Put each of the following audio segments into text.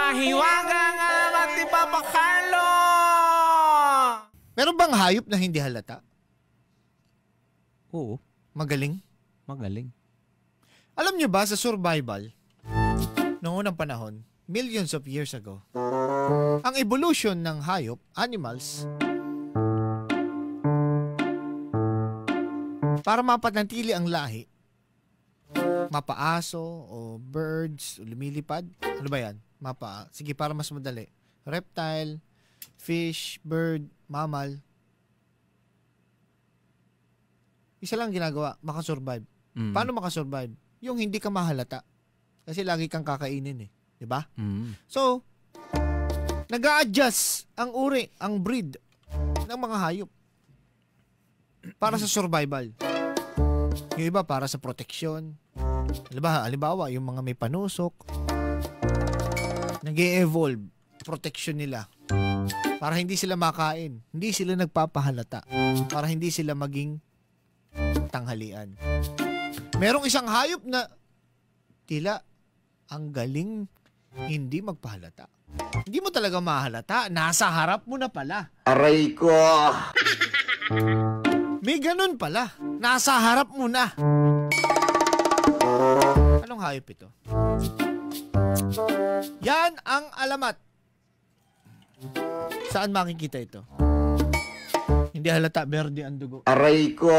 Hiwaga nga matipapakalo! Meron bang hayop na hindi halata? Oo, Magaling? magaling. Alam niyo ba sa survival, noong unang panahon, millions of years ago, ang evolution ng hayop, animals, para mapanatili ang lahi, mapaaso o birds, o lumilipad, ano ba yan? Sige, para mas madali. Reptile, fish, bird, mammal. Isa lang ginagawa, makasurvive. Paano makasurvive? Yung hindi ka mahalata. Kasi lagi kang kakainin eh. Diba? So, nag-a-adjust ang uri, ang breed ng mga hayop para sa survival. Yung iba para sa protection. Halimbawa, yung mga may panusok, nag-e-evolve protection nila para hindi sila makain, hindi sila nagpapahalata, para hindi sila maging tanghalian. Merong isang hayop na tila ang galing hindi magpahalata. Hindi mo talaga mahalata, nasa harap mo na pala. Aray ko! May ganun pala, nasa harap mo na. Anong hayop ito? Yan ang alamat. Saan makikita ito? Hindi halata, berde ang dugo. Aray ko!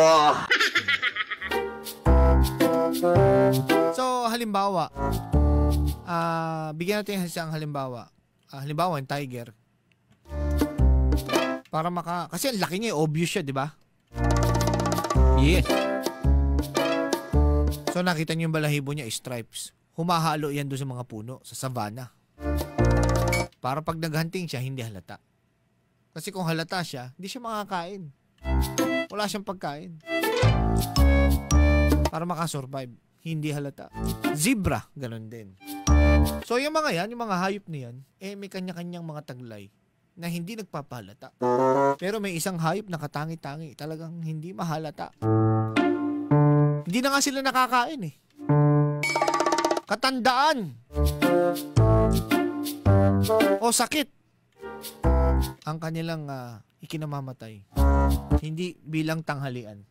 So, halimbawa, bigyan natin isang halimbawa. Halimbawa, yung tiger. Para kasi ang laki niya, obvious siya, di ba? Yes. So, nakita niyo yung balahibo niya, stripes. Humahalo yan doon sa mga puno, sa savannah. Para pag naghunting siya, hindi halata. Kasi kung halata siya, hindi siya makakain. Wala siyang pagkain. Para makasurvive. Hindi halata. Zebra, ganun din. So, yung mga yan, yung mga hayop na yan, may kanya-kanyang mga taglay na hindi nagpapahalata. Pero may isang hayop na katangi-tangi, talagang hindi mahalata. Hindi na nga sila nakakain eh. Katandaan. O sakit. Ang kanilang ikinamamatay. Hindi bilang tanghalian.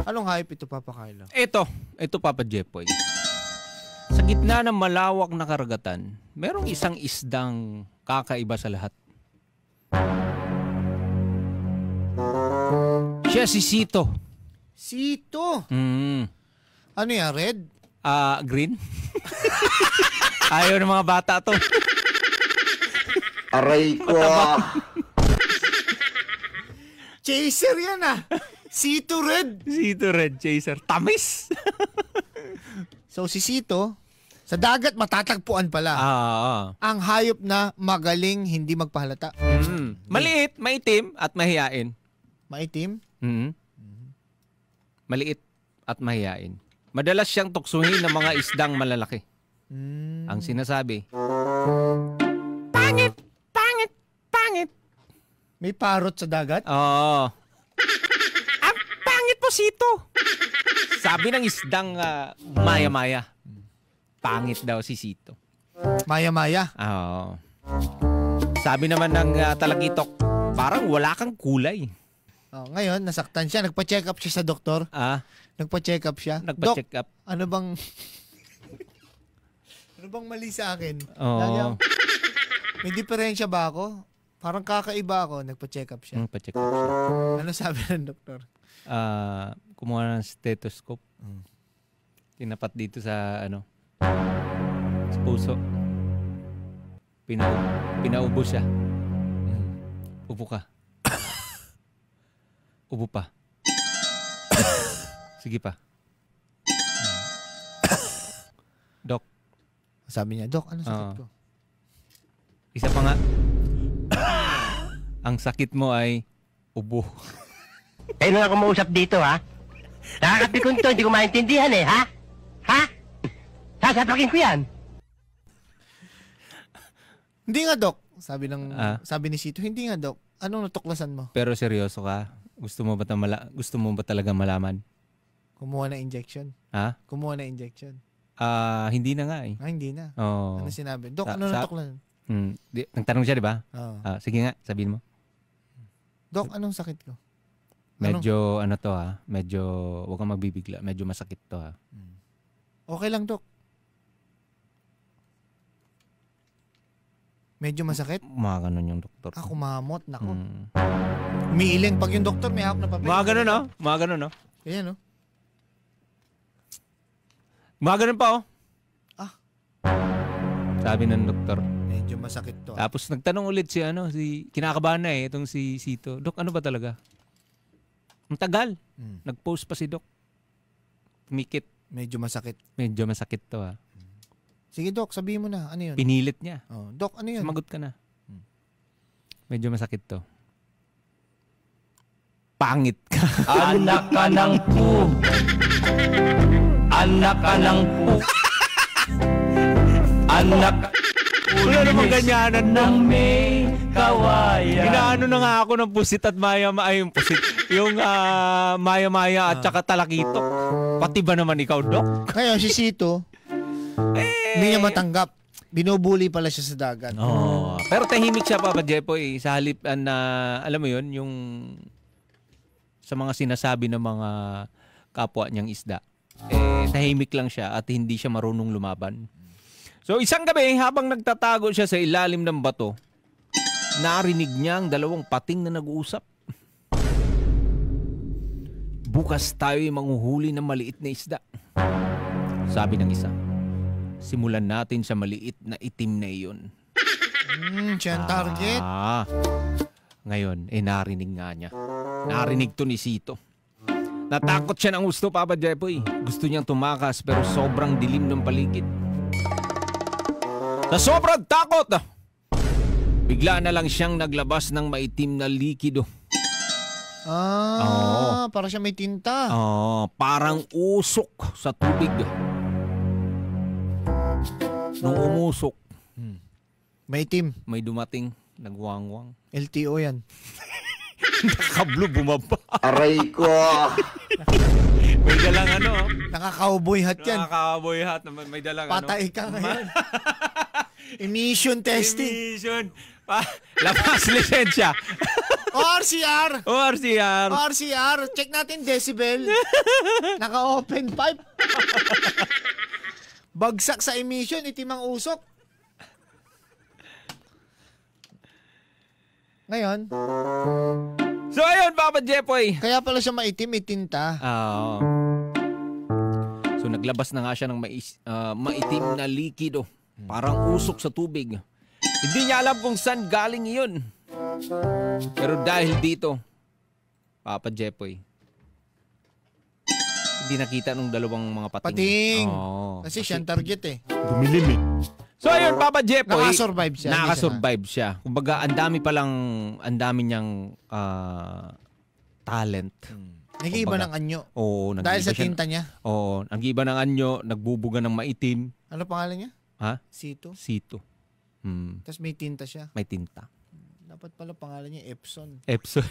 Anong hayop ito, Papa Carlo? Ito Papa Jepoy. Sa gitna ng malawak na karagatan, merong isang isdang kakaiba sa lahat. Siya si Sito. Sito? Ano yan, red? Green? Ayaw ng mga bata to. Aray ko! Chaser yan Sito red. Sito red chaser. Tamis! So si Sito, sa dagat matatagpuan pala. Ang hayop na magaling hindi magpahalata. Maliit, maitim, at mahiyain. Maitim? Maliit at mahiyain. Madalas siyang tuksuhin ng mga isdang malalaki. Ang sinasabi, pangit! Pangit! Pangit! May parrot sa dagat? Oo. Ang pangit po, Sito! Sabi ng isdang maya-maya. Pangit daw si Sito. Maya-maya? Oo. Sabi naman ng talagitok, parang wala kang kulay. Ngayon, nasaktan siya. Nagpa-check up siya sa doktor. Nagpa-check up siya. Nagpa-check up. Ano bang mali sa akin? May diferensya ba ako? Parang kakaiba ako. Nagpa-check up siya. Nagpa-check up siya. Ano sabi ng doktor? Kumuha ng stethoscope. Tinapat dito sa sa puso. Pinaubo siya. Upo ka. Upo pa. Sige pa. Dok. Sabi niya, Dok, ano sakit ko? Isa pa nga. Ang sakit mo ay ubo. Kayo na ako mausap dito, ha? Nakakapikon to, hindi ko maintindihan eh, ha? Ha? Sasapakin ko yan. Hindi nga, Dok. Sabi ni Sito, hindi nga, Dok. Anong natuklasan mo? Pero seryoso ka? Gusto mo ba talaga malaman? Kumuha na injection. Ha? Kumuha na injection. Hindi na nga eh. Hindi na. Oh. Ano sinabi? Dok, ano natuklan? Nagtanong siya, di ba? Oo. Sige nga, sabihin mo. Dok, anong sakit ko? Medyo, to medyo, huwag kang magbibigla. Medyo masakit to Okay lang, Dok. Medyo masakit? Mga ganun yung doktor. Kumamot. Nako. Umiiling. Pag yung doktor may hawak na papel. Mga ganun, no? Mga ganun, no? Kaya, no? Mga ganun pa, oh. Sabi ng doktor. Medyo masakit to. Tapos nagtanong ulit si kinakabahan na itong si Sito. Dok, ano ba talaga? Ang tagal. Nag-post pa si Dok. Tumikit. Medyo masakit. Medyo masakit to, Sige, Dok, sabihin mo na. Ano yun? Pinilit niya. Dok, ano yun? Sumagot ka na. Medyo masakit to. Pangit ka. Anak ka ng po. Anak ka ng po. Anak ka. Wala namang ganyanan ng may kawayan. Inaano na nga ako ng pusit at maya-maya. Yung pusit. Yung maya-maya at saka talakitok. Pati ba naman ikaw, Dok? Ngayon, si Sito, hindi niya matanggap. Binubuli pala siya sa dagat. Pero tahimik siya, Papa Jepoy. Sa halip na, alam mo yun, yung sa mga sinasabi ng mga kapwa niyang isda. Tahimik lang siya at hindi siya marunong lumaban. So isang gabi, habang nagtatago siya sa ilalim ng bato, narinig niya ang dalawang pating na nag-uusap. Bukas tayo'y manghuhuli ng maliit na isda. Sabi ng isa. Simulan natin sa maliit na itim na iyon. Siya ang target. Ngayon, narinig nga niya. Narinig to ni Sito. Natakot siya ng gusto, Papa Jepoy. Gusto niyang tumakas pero sobrang dilim ng paligid. Sa sobrang takot, bigla na lang siyang naglabas ng maitim na likido. Para siya may tinta. Parang usok sa tubig. Nung umusok, Maitim. may dumating, nagwangwang. LTO yan. Nakablo, bumaba. Aray ko. May dalang Naka-cowboy hat yan. Nakaka-cowboy hat. May dalang Patay ka ngayon. Emission testing. Emission. Labas lisensya. ORCR. ORCR. ORCR. Check natin decibel. Naka-open pipe. Bagsak sa emission, itim ang usok. Ngayon. So ayun, Papa Jepoy. Kaya pala siya maitim, may tinta. So naglabas na nga siya ng maitim na likido. Parang usok sa tubig. Hindi niya alam kung saan galing iyon. Pero dahil dito, Papa Jepoy, hindi nakita nung dalawang mga pating. Pating. Kasi siya ang target eh. Dumilim eh. So ayun, Papa Jepoy. Nakasurvive siya. Nakasurvive siya. Kumbaga, ang dami niyang talent. Nag-iiba ng anyo. Oo. Dahil sa tinta niya. Oo. Nag-iiba ng anyo, nagbubuga ng maitim. Ano pangalan niya? Sito. Sito. Tapos may tinta siya. May tinta. Dapat pala pangalan niya Epson. Epson.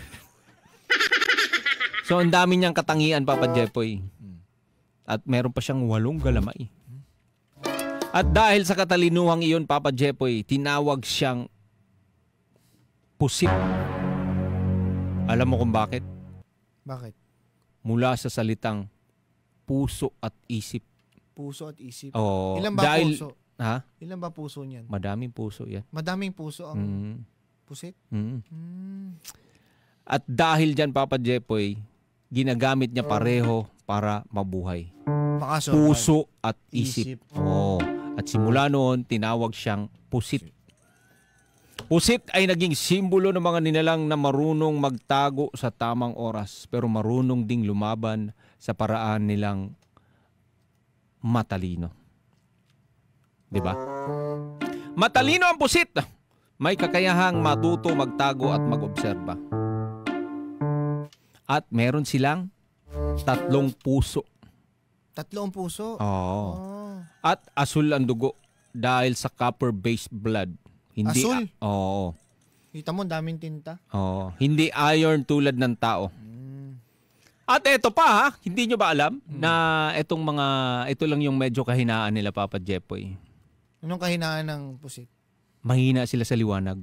So, ang dami niyang katangian, Papa Jepoy. At meron pa siyang 8 galamay. At dahil sa katalinuhang iyon, Papa Jepoy, tinawag siyang pusit. Alam mo kung bakit? Bakit? Mula sa salitang puso at isip. Puso at isip. Oo. Ilan ba puso? Ha? Ilan ba puso niyan? Madaming puso yan. Madaming puso ang pusit? At dahil dyan, Papa Jepoy, ginagamit niya pareho para mabuhay. Puso at isip. Oo. At simula noon, tinawag siyang pusit. Pusit ay naging simbolo ng mga nilalang na marunong magtago sa tamang oras, pero marunong ding lumaban sa paraan nilang matalino. Diba? Matalino ang pusit. May kakayahang matuto, magtago at mag-obserba. At meron silang 3 puso. 3 puso? Oo. At asul ang dugo dahil sa copper-based blood. Hindi asul? Oo. Kita mo, daming tinta. Oo. Hindi iron tulad ng tao. At eto pa ha, hindi nyo ba alam na ito lang yung medyo kahinaan nila, Papa Jepoy. Anong kahinaan ng pusit? Mahina sila sa liwanag.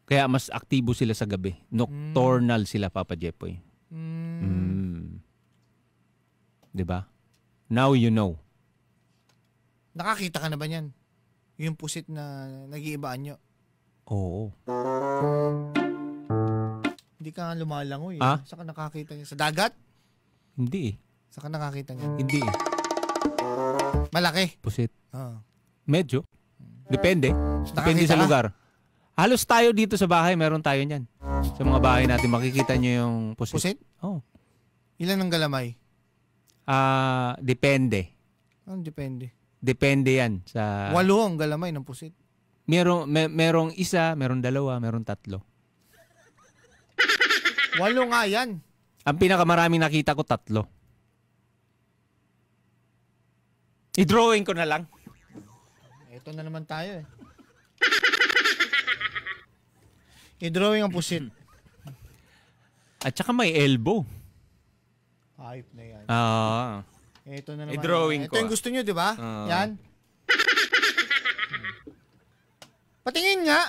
Kaya mas aktibo sila sa gabi. Nocturnal sila, Papa Jepoy. Diba? Now you know. Nakakita ka na ba niyan? Yung pusit na nag-iibaan nyo? Oo. Hindi ka nga lumalangoy. Ah? Saka nakakita niya. Sa dagat? Hindi eh. Saka nakakita niya. Hindi eh. Malaki? Pusit. Ah. Medyo. Depende. Depende Nakakita sa ka? lugar. Halos tayo dito sa bahay, meron tayo niyan. Sa mga bahay natin, makikita nyo yung pusit. Pusit? Oo. Ilan ang galamay? Depende. Depende. Depende yan sa... 8 ang galamay ng pusit. Merong isa, merong dalawa, merong 3. 8 nga yan. Ang pinakamaraming nakita ko 3. I-drawing ko na lang. Ito na naman tayo eh. I-drawing ang pusit. At saka may elbow. Hype na yan. Ito na naman. I-drawing ko. Ito yung gusto nyo, di ba? Yan. Patingin nga.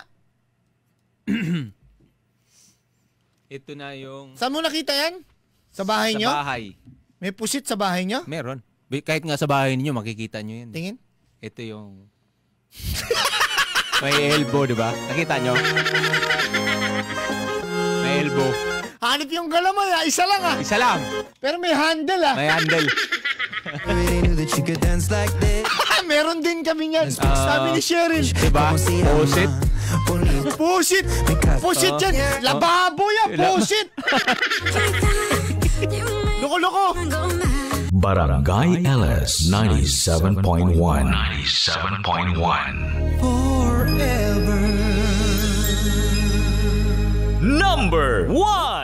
Ito na yung... Saan mo nakita yan? Sa bahay nyo? Sa bahay. May pusit sa bahay nyo? Meron. Kahit nga sa bahay niyo makikita nyo yan. Tingin? Ito yung... may elbow, di ba? Nakita nyo? May elbow. Hanip yung galamay ah. Isa lang ah. Isa lang. Pero may handle ah. May handle. Meron din kami yan. Sabi ni Cheryl. Diba? Pusit. Pusit. Pusit yan. Lababo yan. Pusit. Loko-loko. Barangay LS 97.1 Forever Number 1